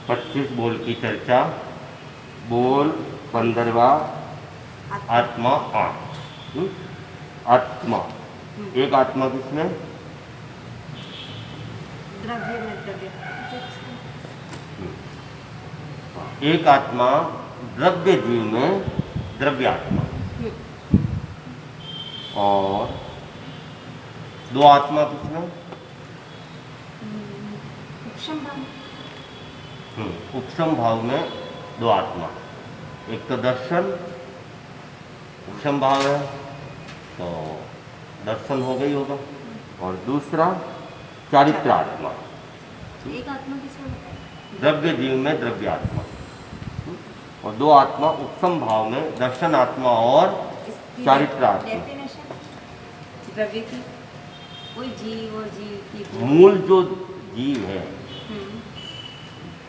25 बोल की चर्चा। बोल 15वां आत्मा 8। आत्मा एक आत्मा किसमें? द्रव्य में द्रव्य। एक आत्मा द्रव्य जीव में द्रव्यात्मा, और दो आत्मा किसमें? उपशम भाव। उपशम भाव में दो आत्मा। एक तो दर्शन उपशम भाव है, तो दर्शन हो गई होगा, और दूसरा चारित्र आत्मा। एक आत्मा किसमें बताया? द्रव्य जीव में द्रव्यात्मा, और दो आत्मा उपशम भाव में दर्शन आत्मा और चारित्र आत्मा। डेफिनेशन द्रव्य की, कोई जीव और जीव की मूल जो जीव है,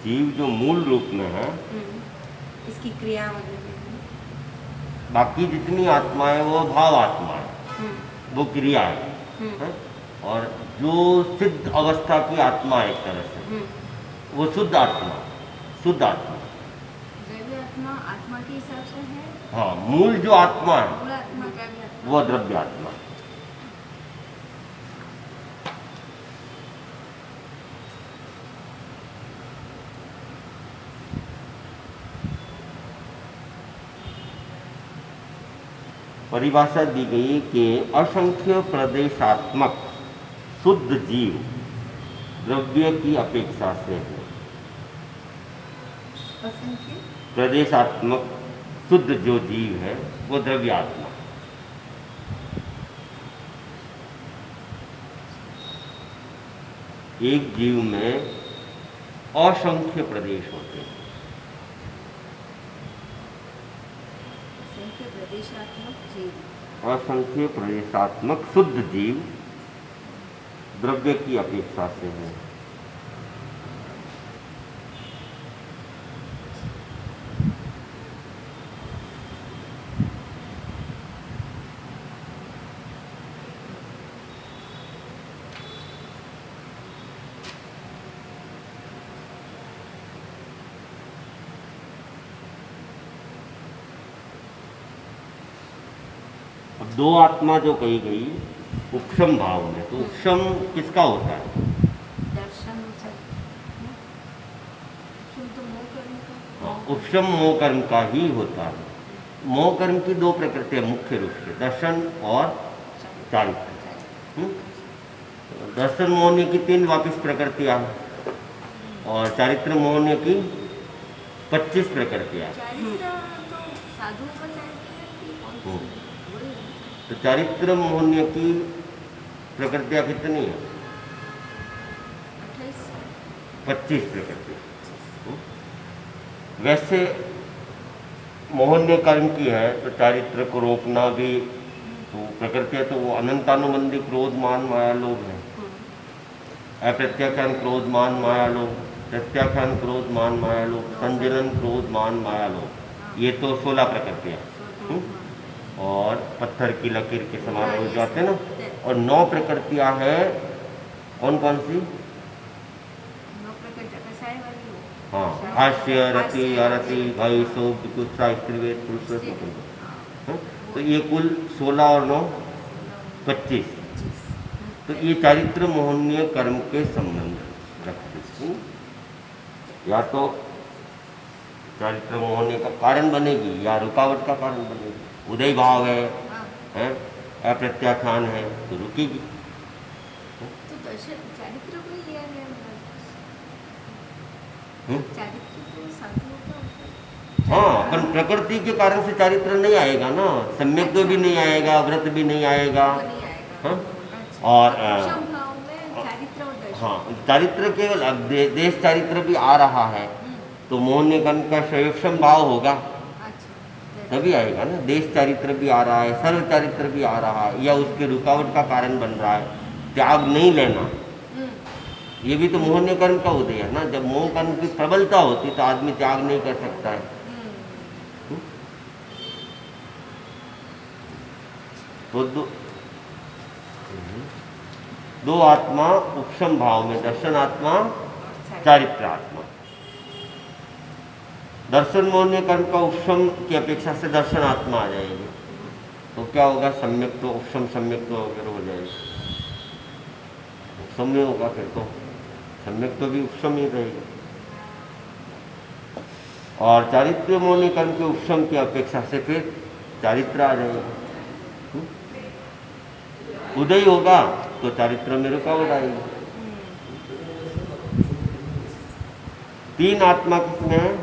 जीव जो मूल रूप में है, इसकी क्रिया वगैरह। बाकी जितनी आत्मा है वो भाव आत्मा है, वो क्रिया है। और जो सिद्ध अवस्था की आत्मा है एक तरह से, वो शुद्ध आत्मा, शुद्ध आत्मा। द्रव्य आत्मा आत्मा के हिसाब से है। हाँ, मूल जो आत्मा है मूल आत्मा द्रव्य आत्मा। वो द्रव्य आत्मा। परिभाषा दी गई कि असंख्य प्रदेशात्मक शुद्ध जीव द्रव्य की अपेक्षा से है। असंख्य प्रदेशात्मक शुद्ध जो जीव है वो द्रव्यात्मा। एक जीव में असंख्य प्रदेश होते हैं। असंख्य प्रदेशात्मक शुद्ध जीव द्रव्य की अपेक्षा से है। दो आत्मा जो कही गई उपशम भाव में, तो उपशम किसका होता है? दर्शन उपशम मोह कर्म का ही होता है। मोह कर्म की दो प्रकृतियां मुख्य रूप से, दर्शन और चारित्र। दर्शन मोहनीय की 3 वापिस प्रकृतियां, और चारित्र मोहनीय की 25 प्रकृतियां। तो चारित्र मोहनीय की प्रकृतियां कितनी है? 25 प्रकृति। वैसे मोहनीय कर्म की है तो चारित्र को रोकना भी तो प्रकृति है, तो वो अनंतानुबंधी क्रोध मान माया लोभ है। अप्रत्याख्यान क्रोध मान माया लोभ, प्रत्याख्यान क्रोध मान माया लोभ, संजनन क्रोध मान माया लोभ, ये तो 16 प्रकृतियाँ। और पत्थर की लकीर के समान हो जाते हैं ना। और 9 प्रकृतियाँ हैं, कौन कौन सी? हाँ, हास्य, रति, अरति, भय, शोक, गुस्सा, स्त्रीवेद, पुरुष। तो ये कुल 16 और 9 25। तो ये चारित्र मोहनीय कर्म के संबंध रखते हैं। या तो चारित्र मोहनीय का कारण बनेगी या रुकावट का कारण बनेगी। उदय भाव है, अप्रत्याख्यान है तो रुकेगी। तो चारित्र को लिया गया हाँ, पर प्रकृति के कारण से चारित्र नहीं आएगा ना, सम्यक तो भी नहीं आएगा, व्रत भी नहीं आएगा। हाँ, और हाँ, चारित्र केवल देश चारित्र भी आ रहा है तो मोहनीय कर्म का संयोक्षम भाव होगा, तभी आएगा ना। देश चारित्र भी आ रहा है, सर्व चारित्र भी आ रहा है, या उसके रुकावट का कारण बन रहा है, त्याग नहीं लेना, ये भी तो मोहनीय कर्म का उदय है ना। जब मोह कर्म की प्रबलता होती तो आदमी त्याग नहीं कर सकता है। तो दो आत्मा उपशम भाव में, दर्शन आत्मा, चारित्र आत्मा। दर्शन मोहनीय कर्म का उपशम की अपेक्षा से दर्शन आत्मा आ जाएगी, तो क्या होगा, सम्यक तो उपशम सम्यक तो वगैरह हो जाएगी। उपशम नहीं होगा फिर तो, सम्यक तो भी उपशम ही रहेगी। और चारित्र्य मोहनीय कर्म के उपशम की अपेक्षा से फिर चारित्र आ जाएगा। उदय होगा तो चारित्र में रुकावट आएगी। तीन आत्मा किसमें है?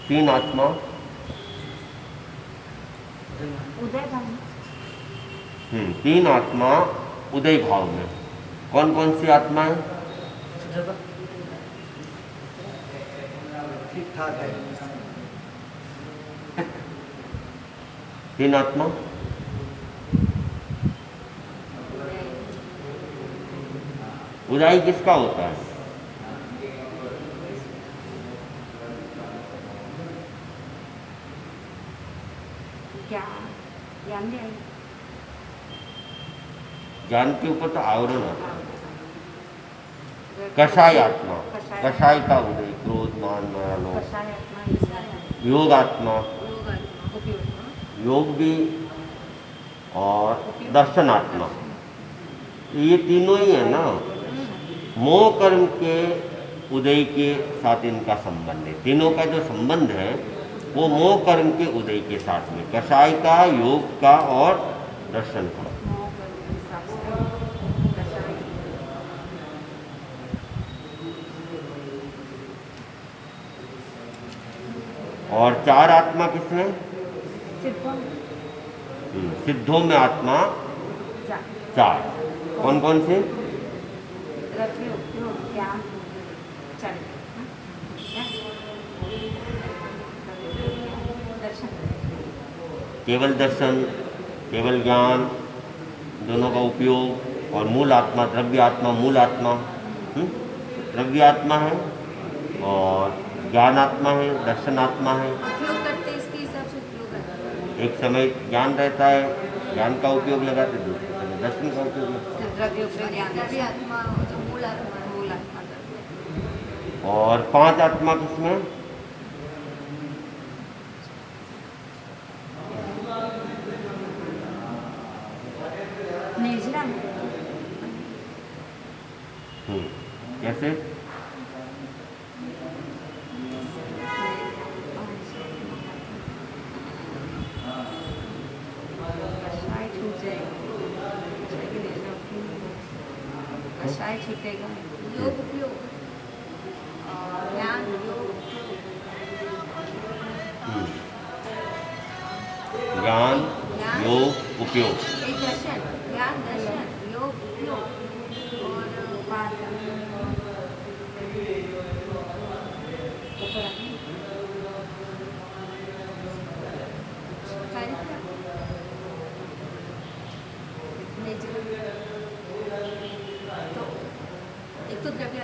तीन आत्मा उदय भाव। तीन आत्मा उदय भाव में। कौन कौन सी आत्मा है? ठीक ठाक है। तीन आत्मा उदय किसका होता है? ज्ञान के ऊपर तो आवरण आता है। कषाय आत्मा, कषाय का उदय, क्रोध मान माया लोभ। योग आत्मा, योग भी, और दर्शन आत्मा, ये तीनों ही है ना। मोह कर्म के उदय के साथ इनका संबंध है। तीनों का जो संबंध है वो मोह कर्म के उदय के साथ में, कषाय का, योग का और दर्शन का। और चार आत्मा किसमें? सिद्धों में आत्मा चार। कौन कौन से? केवल दर्शन, केवल ज्ञान, दोनों का उपयोग, और मूल आत्मा, द्रव्य आत्मा, मूल आत्मा। द्रव्य आत्मा है और ज्ञान आत्मा है, दर्शन आत्मा है। उपयोग करते इसके हिसाब से उपयोग करते। एक समय ज्ञान रहता है, ज्ञान का उपयोग लगाते, दूसरे समय दर्शन का उपयोग लगाते। द्रव्य उपयोग ज्ञान, द्रव्य आत्मा जो मूल आत्मा, मूल आत्मा। और पांच आत्मा किसमें? निर्जरा में। कैसे? कषाय छूटेगा, योग उपयोग, ज्ञान योग, ज्ञान योग उपयोग, एक दर्शन, ज्ञान दर्शन, योग उपयोग, और पांच तो एक तो द्रव्य,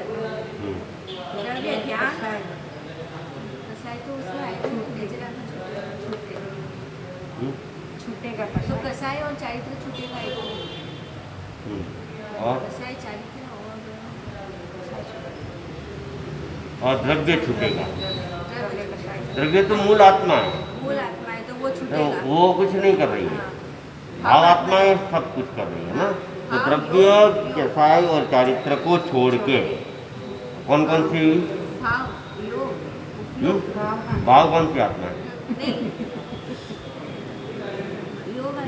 द्रव्य ज्ञान, कसाई तो उसका है, नेचर छूटेगा, तो कसाई और चारित्र छूटेगा एक। और कसाई चारित्र और द्रव्य छूटेगा। द्रव्य द्रव्य तो मूल आत्मा है, मूल आत्मा है, तो वो तो छूटेगा। वो कुछ नहीं कर रही है। भाव आत्माएं सब कुछ कर रही है ना। तो द्रव्य, कसाय और चारित्र को छोड़ के कौन कौन सी? भाव, योग, भाव कौन सी आत्मा है?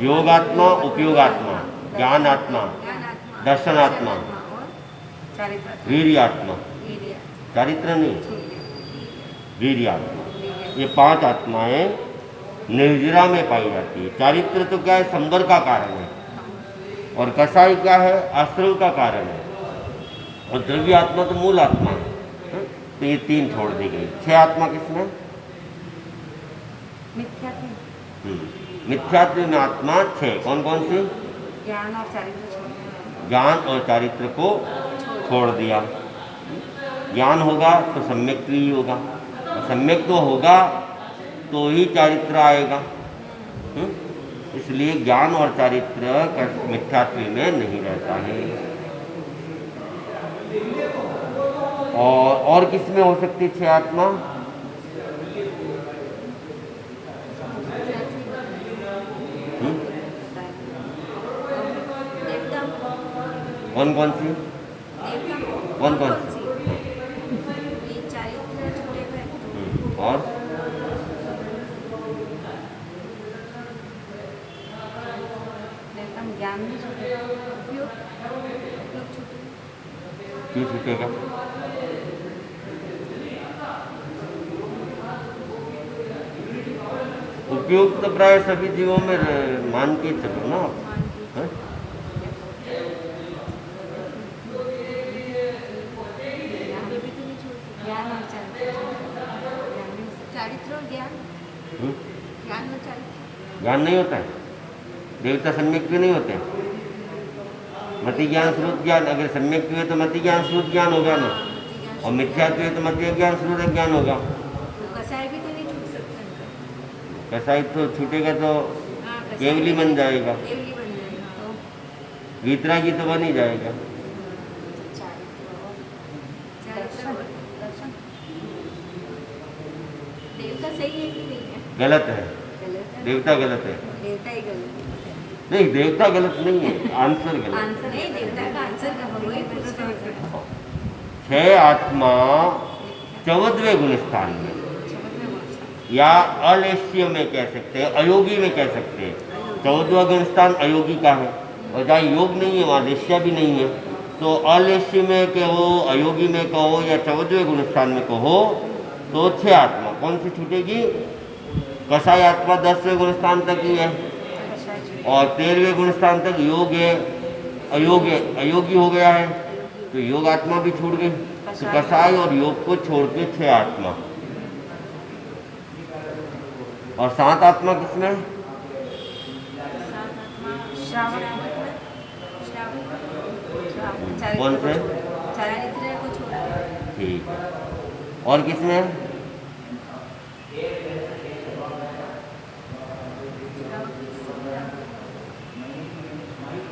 योग आत्मा, उपयोग आत्मा, ज्ञान आत्मा, दर्शन आत्मा, वीर्य आत्मा, चारित्र नहीं, वीर्य आत्मा। ये पांच आत्माएं निर्जरा में पाई जाती है। चारित्र तो क्या है? संबर का कारण है, और कसाई क्या है? आश्रव का कारण है, और द्रव्य आत्मा तो मूल आत्मा है। तो ये तीन छोड़ दी गई। छह आत्मा किसमें? मिथ्यात्व में आत्मा छह। कौन कौन सी? ज्ञान और चारित्र, ज्ञान और चारित्र को छोड़ दिया। ज्ञान होगा तो सम्यक ही होगा, और सम्यक तो होगा तो ही चारित्र आएगा। इसलिए ज्ञान और चारित्र मिथ्यात्व में नहीं रहता है। और किस में हो सकती है 6 आत्मा? हम्म? देवता कौन कौन सी? कौन कौन सी? ये चारित्र छूटे गए और देवता ज्ञान भी छूटे उपयोग छूटे क्यों छूटेगा? उपयोग तो प्राय सभी जीवों में मान के चलो ना आप। मान की हैं? ज्ञान भी तो नहीं छूट सकते ज्ञान और चारित्र और ज्ञान हम्म? ज्ञान और चारित्र ज्ञान नहीं होता है, देवता सम्यक भी नहीं होते। मति ज्ञान स्रोत ज्ञान, अगर सम्यक हुए तो मति ज्ञान स्रोत ज्ञान हो गया ना, और मिथ्या हुए तो मति ज्ञान स्रोत ज्ञान होगा। तो कसाय भी तो नहीं छूट सकता इनका। कसाई तो छूटेगा तो हाँ, कसाय केवली बन जाएगा, केवली बन जाएगा तो वीतरागी तो बन ही जाएगा। चारित्र देवता सही है कि नहीं है? गलत है, गलत है। देवता गलत है। देवता ही गलत है। नहीं, देवता गलत नहीं है, आंसर गलत। आंसर नहीं, देवता का आंसर का वही पूछ रहे हैं। 6 आत्मा 14वें गुण स्थान में या अलेश्य में कह सकते हैं, अयोगी में कह सकते हैं। 14वां गुण स्थान अयोगी का है, और जहाँ योग नहीं है वहाँ लेश्य भी नहीं है। तो अलेश्य में कहो, अयोगी में कहो, या 14वें गुण स्थान में कहो, तो 6 आत्मा कौन सी छूटेगी? कसाई आत्मा 10वें गुण स्थान तक ही है, और 13वें गुण स्थान तक योग है, अयोगी हो गया है, तो योग आत्मा भी छूट गई। तो कसाई और योग को छोड़ के 6 आत्मा। और 7 आत्मा किसमें? कौन से? चारित्र को छोड़ के ठीक है। और किसमें?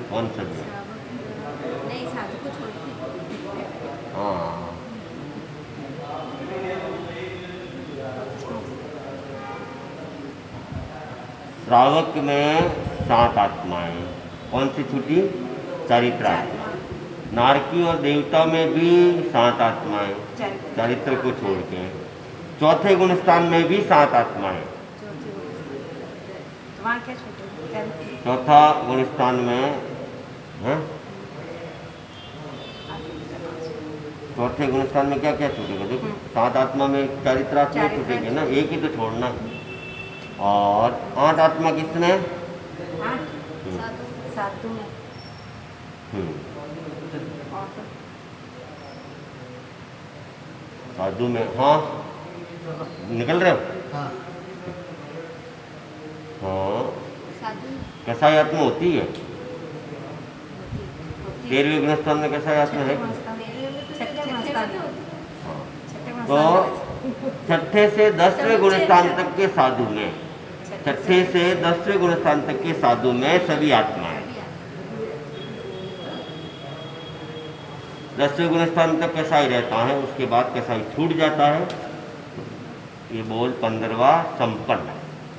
कौन सा दिया? नहीं, साधु को छोड़ के हाँ, श्रावक में 7 आत्माएं। कौन सी छुट्टी? चारित्र आत्मा। नारकी और देवता में भी 7 आत्माएं, चारित्र को छोड़ के। चौथे गुण स्थान में भी 7 आत्माएं। वहाँ क्या छूटे? चौथा गुण स्थान में है, चौथे गुण स्थान में क्या क्या छूटेगा? देखो 7 आत्मा में चारित्र आत्मा छूटेंगे ना, एक ही तो छोड़ना। और 8 आत्मा किसने? साधु साधु में, हाँ निकल रहे हो? हाँ, हाँ, साधु कसाई आत्मा होती है। 13वें गुण स्थान में कसाई आत्मा है। तो छठे से 10वें गुण स्थान तक के साधु में, छठे से 10वें गुण स्थान तक के साधु में सभी आत्माएं। 10वें गुण स्थान तक कसाई रहता है, उसके बाद कसाई छूट जाता है। ये बोल 15वां संपन्न।